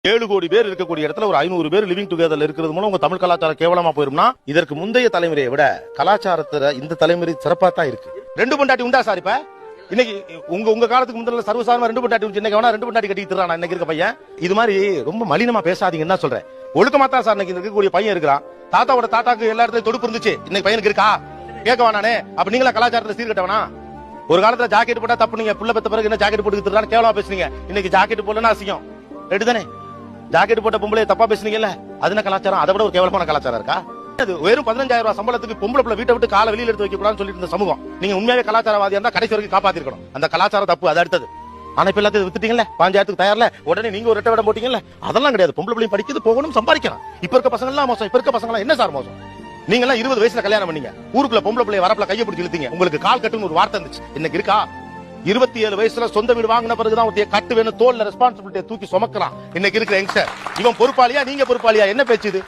7 கோடி பேர் இருக்கக்கூடிய இடத்துல ஒரு 500 பேர் லிவிங் டுகெதர்ல இருக்கிறது மூலம் உங்க தமிழ் கலாச்சாரம் கேவலமா போயிரும்னா இதற்கு முந்தைய தலைமுறையை விட கலாச்சாரத்துல இந்த தலைமுறை சிறப்பா தான் இருக்கு. 2 பொண்டாட்டி உண்டா சார்? இப்ப இன்னைக்கு உங்க காலத்துக்கு முன்னால சர்வசாதாரண 2 பொண்டாட்டி உண்டு. இன்னைக்கு 2 பொண்டாட்டி கட்டி திரானா இன்னைக்கு இருக்க பையன். இது மாதிரி ரொம்ப மலினமா பேசாதீங்கன்னு தான் சொல்றேன். ஒழுக்கமா தான் சார் இன்னைக்கு இருக்கக்கூடிய பையன் இருக்கிறான். தாத்தாவோட தாத்தாக்கு எல்லா இடத்துலயும் தொடுப்பு இருந்துச்சு, இன்னைக்கு பையனுக்கு இருக்கா? கேட்க வேணானே. அப்ப நீங்களா கலாச்சாரத்துல சீர்கட்டவனா? ஒரு காலத்துல ஜாக்கெட் போட்டா தப்பு, நீங்க புள்ள பெத்த பிறகு என்ன ஜாக்கெட் போட்டு திரான்னு கேவலமா பேசுறீங்க. இன்னைக்கு ஜாக்கெட் போடலன்னா அசிங்கம். ரெண்டுதானே? ஜாக்கெட் போட்ட பொம்பளை தப்பா பேசுனீங்கல்ல, அது என்ன கலாச்சாரம்? அதை விட ஒரு கேவலமான கலாச்சாரம் இருக்கா? அது வெறும் 15,000 ரூபாய் சம்பளத்துக்கு பொம்பளை பிள்ளை வீட்டை விட்டு காலை வெளியில எடுத்து வைக்க கூடாதுன்னு சொல்லிட்டு இருந்த சமூகம். நீங்க உண்மையாவே கலாச்சாரவாதியா இருந்தா கடைசி வரைக்கும் காப்பாத்திருக்கணும். அந்த கலாச்சாரம் தப்பு, அது அடுத்தது. ஆனா இப்ப எல்லாத்தையும் வித்துட்டீங்கல்ல, 5,000க்கு தயார்ல, உடனே நீங்க ஒரு ரெட்டை விட போட்டீங்கல்ல, அதெல்லாம் கிடையாது. பொம்பளை பிள்ளையும் படிக்கிறது, போகணும், சம்பாதிக்கலாம். இப்ப இருக்க பசங்க எல்லாம் மோசம். இப்ப இருக்க பசங்க எல்லாம் என்ன சார் மோசம்? நீங்க எல்லாம் 20 வயசுல கல்யாணம் பண்ணீங்க, ஊருக்குள்ள பொம்பளை பிள்ளை வரப்புல கையை பிடிச்சி இழுத்தீங்க, உங்களுக்கு கால் கட்டுன்னு ஒரு வார்த்தை இருந்துச்சு. இன்னைக்கு இருக்கா? 27 வயசுல சொந்த வீடு வாங்கின பிறகுதான் ஒருத்தைய கட்டு வேணும், தோல்ல ரெஸ்பான்சிபிலிட்டியை தூக்கி சுமக்கலாம். இன்னைக்கு இருக்கிற யங்ஸ்டர். இவன் பொறுப்பாளியா, நீங்க பொறுப்பாளியா? என்ன பேச்சு இது?